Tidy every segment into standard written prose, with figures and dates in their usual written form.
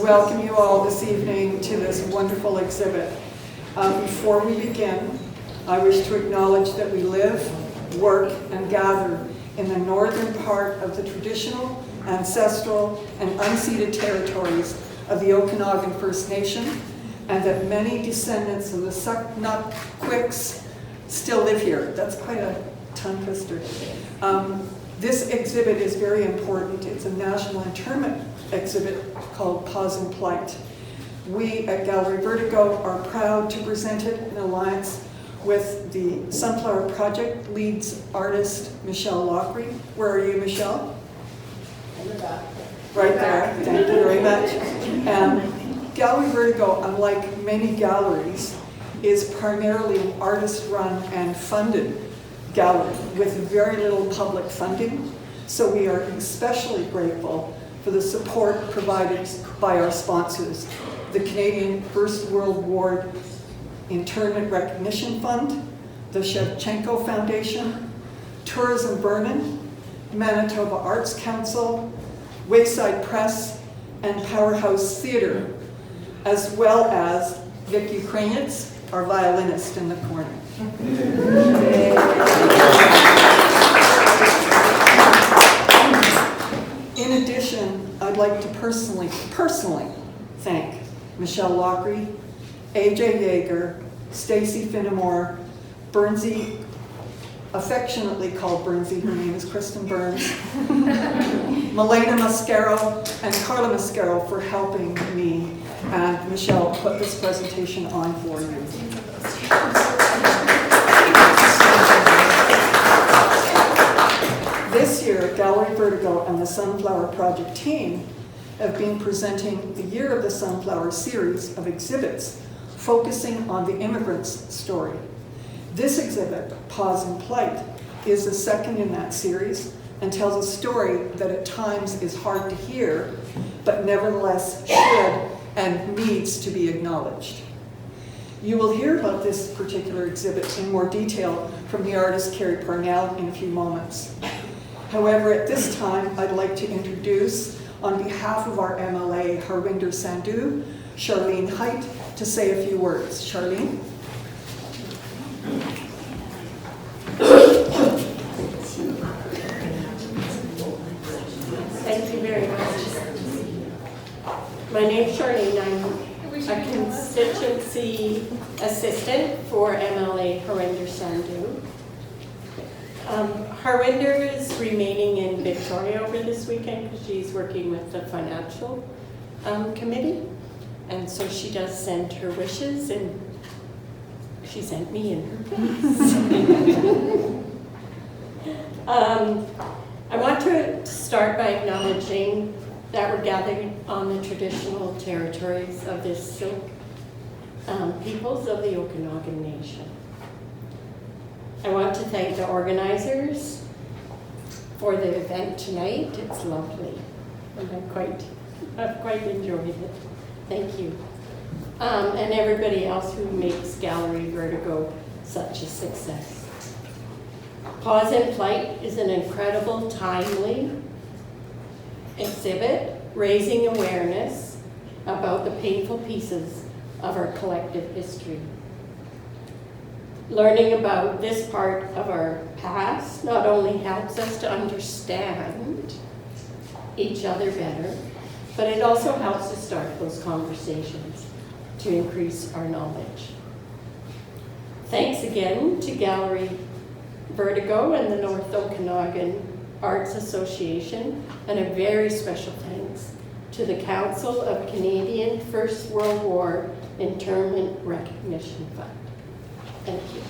welcome you all this evening to this wonderful exhibit. Before we begin, I wish to acknowledge that we live, work, and gather in the northern part of the traditional, ancestral, and unceded territories of the Okanagan First Nation, and that many descendants of the Suknutquiks still live here. That's quite a tongue twister. This exhibit is very important. It's a national internment exhibit called Pause and Plight. We at Gallery Vertigo are proud to present it in alliance with the Sunflower Project leads artist Michelle Loughery. Where are you, Michelle? In the back. Right there. Thank you very much. Gallery Vertigo, unlike many galleries, is primarily an artist-run and funded gallery with very little public funding. So we are especially grateful for the support provided by our sponsors, the Canadian First World War Internment Recognition Fund, the Shevchenko Foundation, Tourism Vernon, Manitoba Arts Council, Wayside Press, and Powerhouse Theatre, as well as Vic Ukrainets, our violinist in the corner. In addition, I'd like to personally thank Michelle Loughery, AJ Yeager, Stacy Finnemore, Burnsy, affectionately called Burnsy, her name is Kristen Burns, Milena Mascaro, and Carla Mascaro for helping me and Michelle put this presentation on for you. This year, Gallery Vertigo and the Sunflower Project team have been presenting the Year of the Sunflower series of exhibits focusing on the immigrant's story. This exhibit, Pause and Plight, is the second in that series and tells a story that at times is hard to hear, but nevertheless should and needs to be acknowledged. You will hear about this particular exhibit in more detail from the artist Kerri Parnell in a few moments. However, at this time, I'd like to introduce, on behalf of our MLA, Harwinder Sandhu, Charlene Height, to say a few words. Charlene? Thank you very much. My name's Charlene. I'm a constituency assistant for MLA Harwinder Sandhu. Harwinder is remaining in Victoria over this weekend because she's working with the financial committee. And so she does send her wishes, and she sent me in her place. I want to start by acknowledging that we're gathered on the traditional territories of the Silk peoples of the Okanagan Nation. I want to thank the organizers for the event tonight. It's lovely, and I've quite enjoyed it. Thank you. And everybody else who makes Gallery Vertigo such a success. Pause and Plight is an incredible, timely exhibit raising awareness about the painful pieces of our collective history. Learning about this part of our past not only helps us to understand each other better, but it also helps to start those conversations to increase our knowledge. Thanks again to Gallery Vertigo and the North Okanagan Arts Association, and a very special thanks to the Council of Canadian First World War Internment Recognition Fund. Thank you.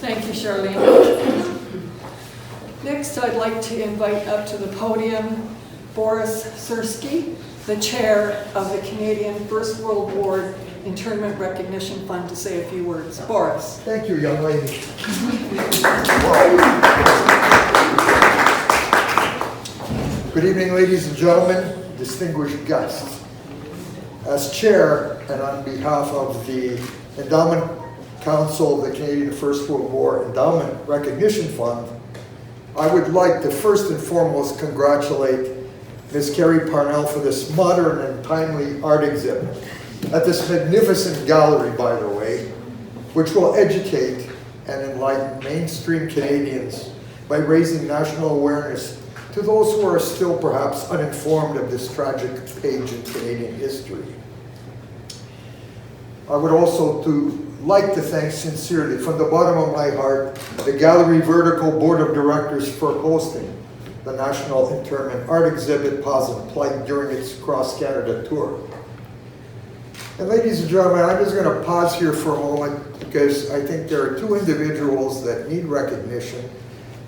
Thank you, Charlene. Next, I'd like to invite up to the podium Boris Sursky, the chair of the Canadian First World War Internment Recognition Fund, to say a few words. Boris. Thank you, young lady. Good evening, ladies and gentlemen, distinguished guests. As chair and on behalf of the Endowment Council of the Canadian First World War Endowment Recognition Fund, I would like to first and foremost congratulate Ms. Kerri Parnell for this modern and timely art exhibit at this magnificent gallery, by the way, which will educate and enlighten mainstream Canadians by raising national awareness to those who are still perhaps uninformed of this tragic page in Canadian history. I would also like to thank sincerely, from the bottom of my heart, the Gallery Vertigo Board of Directors for hosting the National Internment Art exhibit, Plight, during its cross-Canada tour. And ladies and gentlemen, I'm just going to pause here for a moment because I think there are two individuals that need recognition.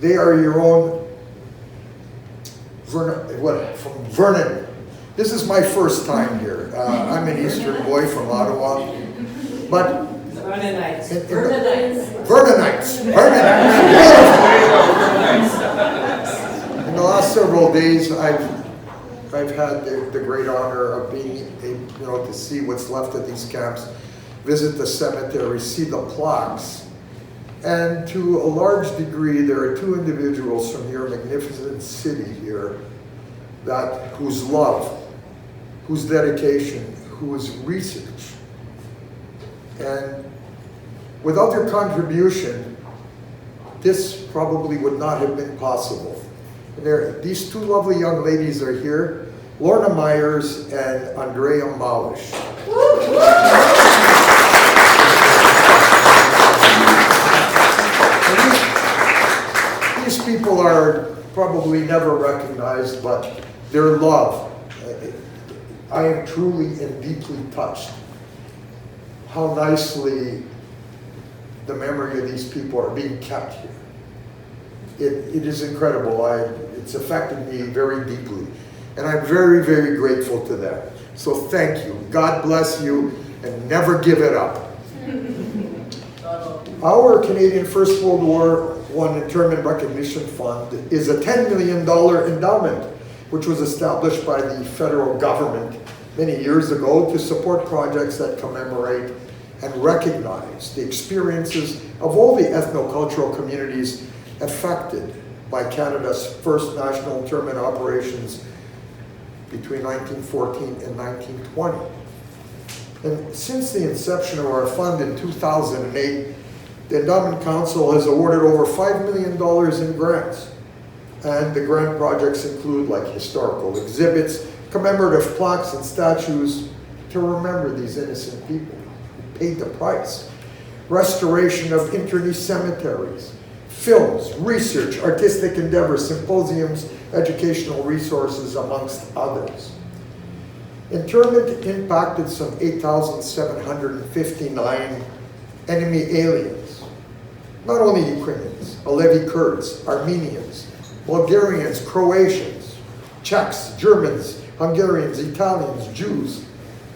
They are your own from Vernon. This is my first time here. I'm an Eastern boy from Ottawa, but Vernonites. In the last several days, I've had the great honor of being able to see what's left of these camps, visit the cemetery, see the plaques. And to a large degree, there are two individuals from your magnificent city here whose love, whose dedication, whose research. And without their contribution, this probably would not have been possible. And these two lovely young ladies are here, Lorna Myers and Andrea Malish. These people are probably never recognized, but their love, I am truly and deeply touched how nicely the memory of these people are being kept here. It is incredible. It's affected me very deeply. And I'm very, very grateful to them. So thank you. God bless you, and never give it up. Our Canadian First World War I Internment Recognition Fund is a $10 million endowment, which was established by the federal government many years ago to support projects that commemorate and recognize the experiences of all the ethno-cultural communities affected by Canada's first national internment operations between 1914 and 1920. And since the inception of our fund in 2008, the Endowment Council has awarded over $5 million in grants. And the grant projects include like historical exhibits, commemorative plaques and statues to remember these innocent people who paid the price, restoration of internee cemeteries, films, research, artistic endeavors, symposiums, educational resources, amongst others. Internment impacted some 8,759 enemy aliens, not only Ukrainians, Alevi Kurds, Armenians, Bulgarians, Croatians, Czechs, Germans, Hungarians, Italians, Jews,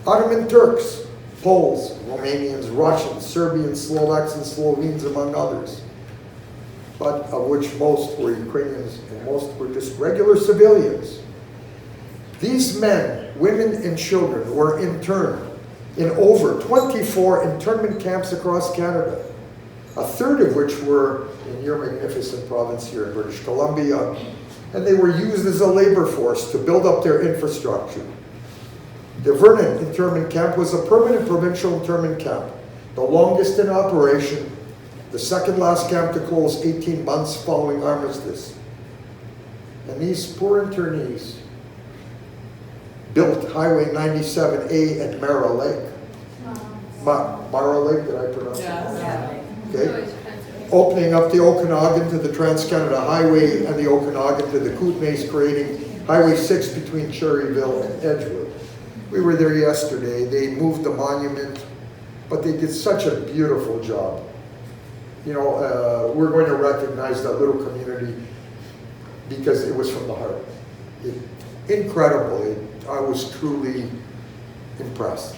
Ottoman Turks, Poles, Romanians, Russians, Serbians, Slovaks, and Slovenes, among others, but of which most were Ukrainians and most were just regular civilians. These men, women, and children were interned in over 24 internment camps across Canada, a third of which were in your magnificent province here in British Columbia, and they were used as a labor force to build up their infrastructure. The Vernon internment camp was a permanent provincial internment camp, the longest in operation, the second last camp to close 18 months following armistice. And these poor internees built Highway 97A at Mara Lake. Mara Lake, did I pronounce it? Yeah. Okay. Opening up the Okanagan to the Trans-Canada Highway and the Okanagan to the Kootenays, creating Highway 6 between Cherryville and Edgewood. We were there yesterday. They moved the monument, but they did such a beautiful job. You know, we're going to recognize that little community because it was from the heart. Incredible. I was truly impressed.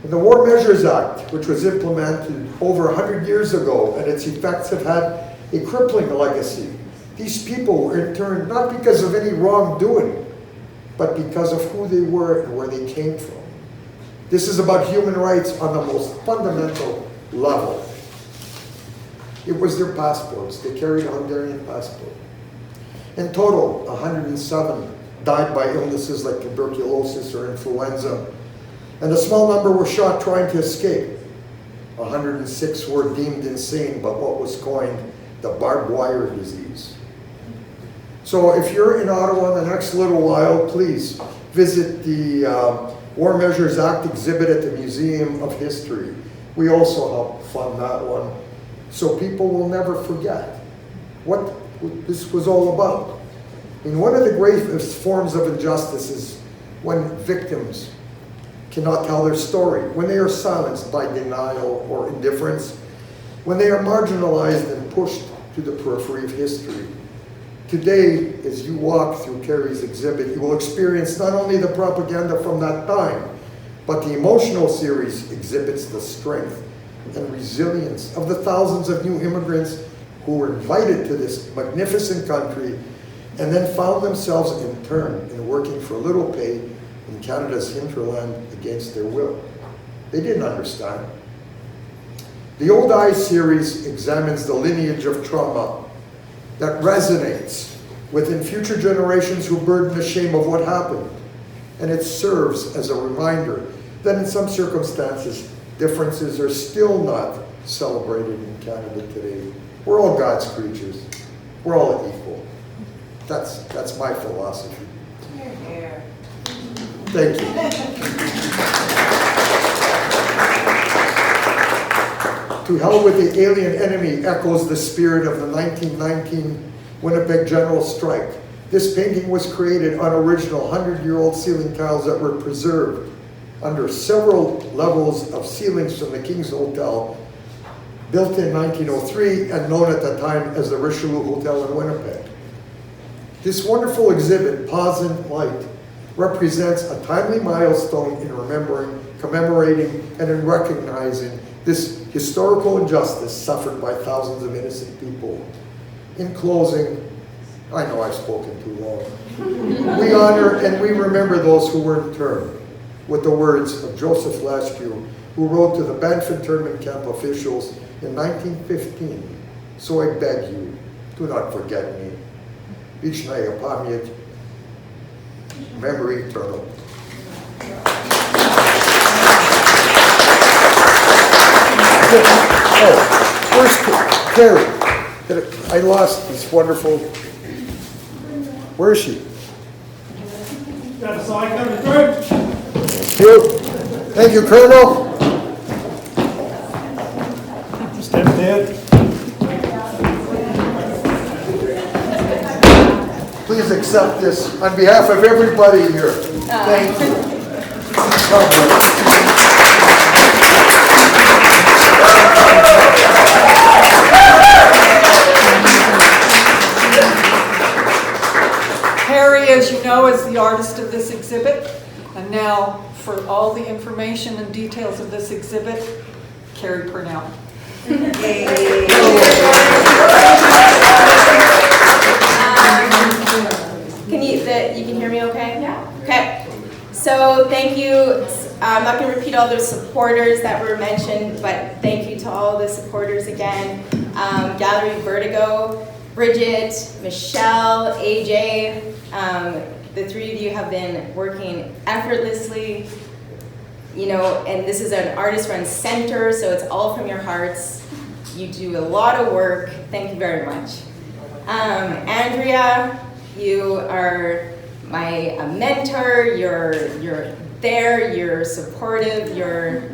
And the War Measures Act, which was implemented over 100 years ago, and its effects have had a crippling legacy. These people were interned not because of any wrongdoing, but because of who they were and where they came from. This is about human rights on the most fundamental level. It was their passports. They carried a Hungarian passport. In total, 107 died by illnesses like tuberculosis or influenza, and a small number were shot trying to escape. 106 were deemed insane by what was coined the barbed wire disease. So if you're in Ottawa in the next little while, please visit the War Measures Act exhibit at the Museum of History. We also helped fund that one, so people will never forget what this was all about. And one of the gravest forms of injustice is when victims cannot tell their story, when they are silenced by denial or indifference, when they are marginalized and pushed to the periphery of history. Today, as you walk through Kerri's exhibit, you will experience not only the propaganda from that time, but the emotional series exhibits the strength and resilience of the thousands of new immigrants who were invited to this magnificent country and then found themselves interned and working for little pay in Canada's hinterland against their will. They didn't understand. The Old Eyes series examines the lineage of trauma that resonates within future generations who burden the shame of what happened. And it serves as a reminder that in some circumstances, differences are still not celebrated in Canada today. We're all God's creatures. We're all equal. That's my philosophy. Here. Thank you. To Hell with the Alien Enemy echoes the spirit of the 1919 Winnipeg General Strike. This painting was created on original 100-year-old ceiling tiles that were preserved under several levels of ceilings from the King's Hotel, built in 1903 and known at the time as the Richelieu Hotel in Winnipeg. This wonderful exhibit, Pause in Light, represents a timely milestone in remembering, commemorating, and in recognizing this historical injustice suffered by thousands of innocent people. In closing, I know I've spoken too long. We honor and we remember those who were interned with the words of Joseph Laskew, who wrote to the Banff internment camp officials in 1915, "So I beg you, do not forget me. Vichnaya pamyat, memory eternal." Oh, where's Kerri? I lost this wonderful. Where is she? Got a sign coming through. Thank you. Thank you, Colonel. Step there. Please accept this on behalf of everybody here. Thank you. God bless. Kerri, as you know, is the artist of this exhibit. And now, for all the information and details of this exhibit, Kerri Parnell. You can hear me okay? Yeah. Okay. So thank you. I'm not going to repeat all those supporters that were mentioned, but thank you to all the supporters again. Gallery Vertigo, Bridget, Michelle, AJ, the three of you have been working effortlessly, you know, and this is an artist-run center, so it's all from your hearts. You do a lot of work. Thank you very much. Andrea, you are my mentor. You're there. You're supportive. You're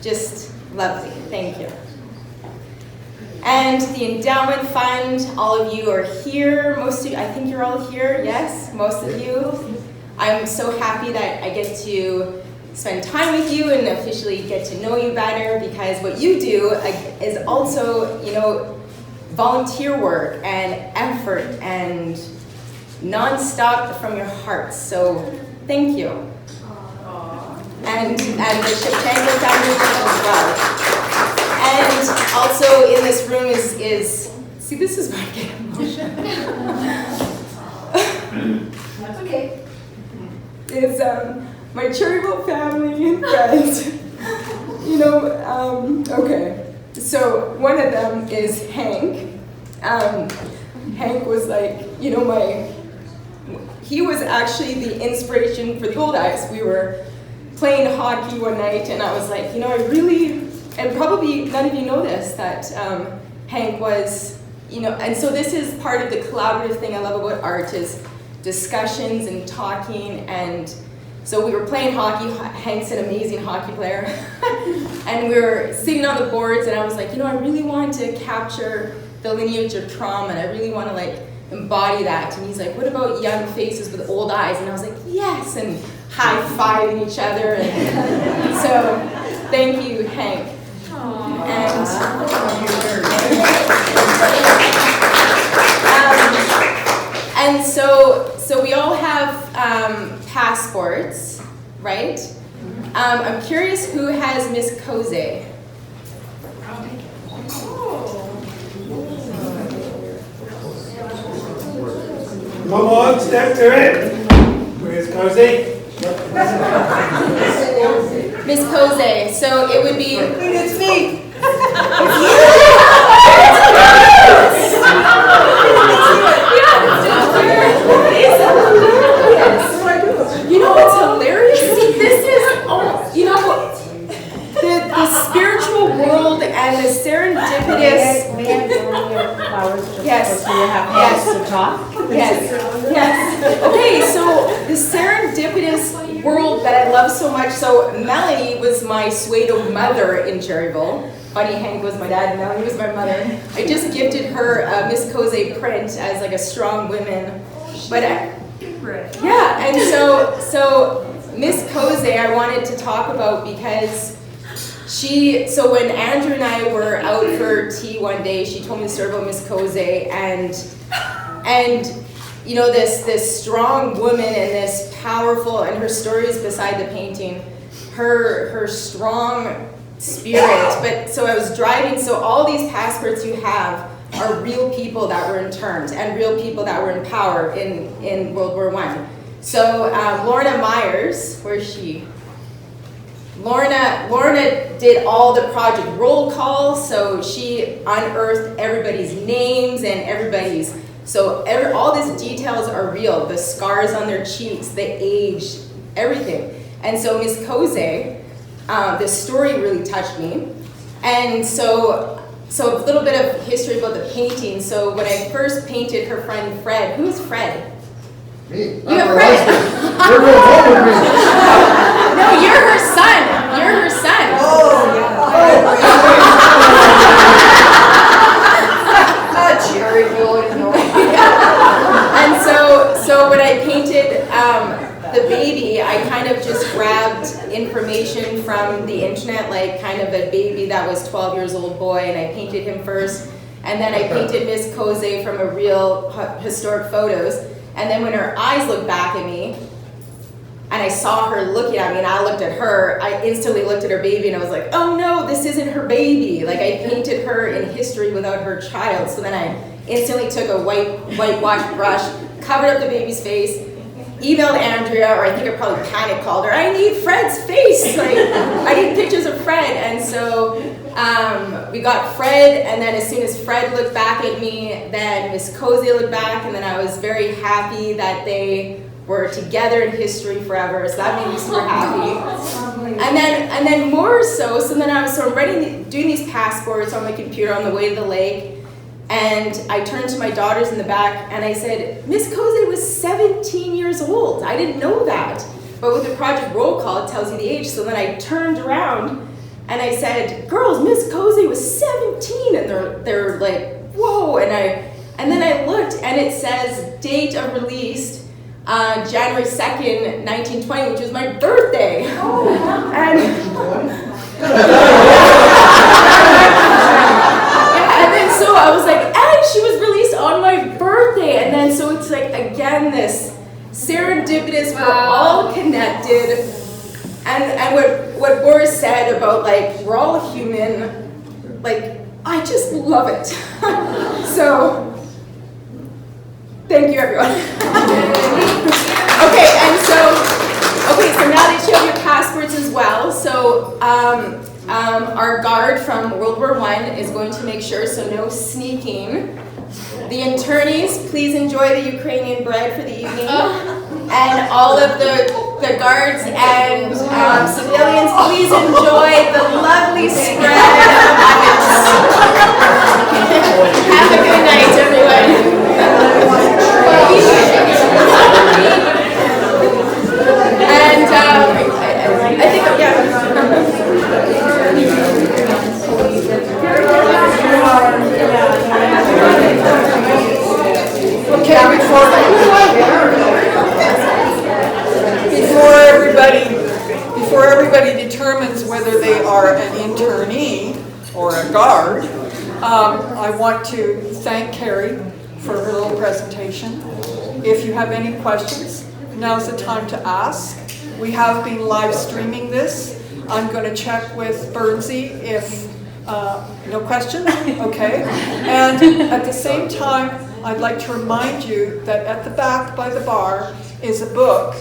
just lovely. Thank you. And the Endowment Fund, all of you are here. Most of you, I think you're all here, yes? Most of you. I'm so happy that I get to spend time with you and officially get to know you better, because what you do is also, you know, volunteer work and effort and non-stop from your hearts. So thank you. And the Shevchenko Foundation as well. And also in this room is see, this is where I get emotional. That's okay. Is my charitable family and friends. Okay. So one of them is Hank. Hank was like, he was actually the inspiration for the Gold Eyes. We were playing hockey one night, and I was like, I really, and probably none of you know this, that Hank was, and so this is part of the collaborative thing I love about art is discussions and talking. And so we were playing hockey. Hank's an amazing hockey player. And we were sitting on the boards, and I was like, I really want to capture the lineage of trauma, and I really want to embody that. And he's like, what about young faces with old eyes? And I was like, yes, and high-fiving each other. And so thank you, Hank. And so we all have passports, right? I'm curious who has Miss Koze. Come on, step to it. Where's Cozy? Miss Koze. So it would be. It's me. What's hilarious? See, this is, the spiritual world and the serendipitous. May I join your flowers just Yes. so you have hands to talk? Yes. Okay, so the serendipitous world that I love so much. So Melanie was my pseudo mother in Jerryville. Funny, Hank was my dad, and Melanie was my mother. I just gifted her a Miss Koze print as a strong woman. But yeah, and so Miss Koze I wanted to talk about because so when Andrew and I were out for tea one day, she told me the story about Miss Koze and this strong woman and this powerful, and her story is beside the painting, her strong spirit. But so I was driving, so all these passports you have are real people that were interned and real people that were in power in World War I. So Lorna Myers, where's she? Lorna did all the project roll call, so she unearthed everybody's names and everybody's, all these details are real, the scars on their cheeks, the age, everything. And so Miss Koze, this story really touched me. And so a little bit of history about the painting. So when I first painted her friend Fred, who's Fred? Me. You have Fred. You're going home with me. No, you're her son. You're her son. Oh, yeah. Jerry, And so when I painted the baby, I kind of just grabbed information from the internet, like kind of a baby that was 12 years old boy, and I painted him first. And then I painted Miss Koze from a real historic photos. And then when her eyes looked back at me, and I saw her looking at me, and I looked at her, I instantly looked at her baby, and I was like, oh no, this isn't her baby. Like, I painted her in history without her child. So then I instantly took a whitewash brush, covered up the baby's face, emailed Andrea, or I think I probably panic called her, I need Fred's face. Like, I need pictures of Fred. And so we got Fred, and then as soon as Fred looked back at me, then Miss Koze looked back, and then I was very happy that they were together in history forever. So that made me super happy. And then more so then I'm doing these passports on my computer on the way to the lake. And I turned to my daughters in the back and I said, Miss Koze was 17 years old. I didn't know that. But with the project roll call, it tells you the age. So then I turned around and I said, girls, Miss Koze was 17. And they're like, whoa. And then I looked and it says date of release, January 2nd, 1920, which was my birthday. And then so I was like, and she was released on my birthday. And then so it's like, again, this serendipitous, we're all connected. And what Boris said about like, we're all human, like, I just love it. So, thank you everyone. Okay, so now that you have your passports as well, so Our guard from World War I is going to make sure, so no sneaking. The internees, please enjoy the Ukrainian bread for the evening. And all of the guards and civilians, please enjoy the lovely spread of onions. Have a good night, everyone. And I think, yeah. Okay, before everybody determines whether they are an internee or a guard, I want to thank Kerri for her little presentation. If you have any questions, now's the time to ask. We have been live streaming this. I'm going to check with Bernsey if no questions, okay? And at the same time, I'd like to remind you that at the back by the bar is a book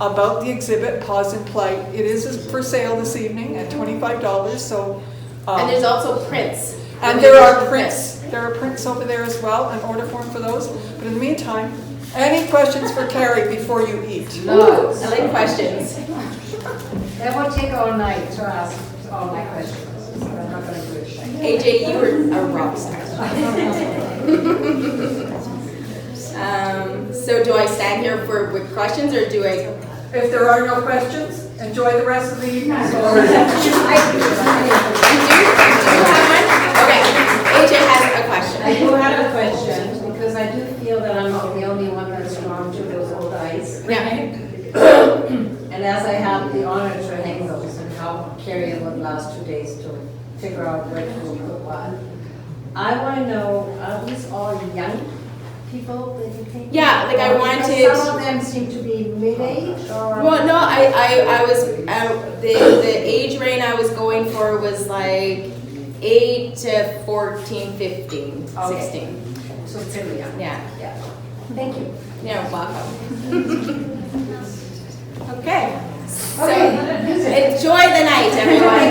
about the exhibit, Pause and Plight. It is for sale this evening at $25, so... and there's also prints. And there are prints. There are prints over there as well, an order form for those. But in the meantime, any questions for Kerri before you eat? No, I like questions. That will take all night to ask all my questions. So I'm not going to do it. AJ, you were a rock star. So do I stand here with questions, or do I? If there are no questions, enjoy the rest of the evening. You do? You have one? Okay. AJ has a question. I do have a question because I do feel that I'm not the only one that's drawn to those old eyes. Yeah. And as I have the honor to hang those and how Kerri over the last 2 days to figure out where to put what, I want to know, are these all young people that you think? Yeah, like I wanted. Because some of them seem to be mid-age or. Well, no, I was the age range I was going for was like 8 to 14, 15, 16. So pretty young. Yeah. Yeah. Thank you. Yeah, welcome. Okay. So Okay. enjoy the night, everyone.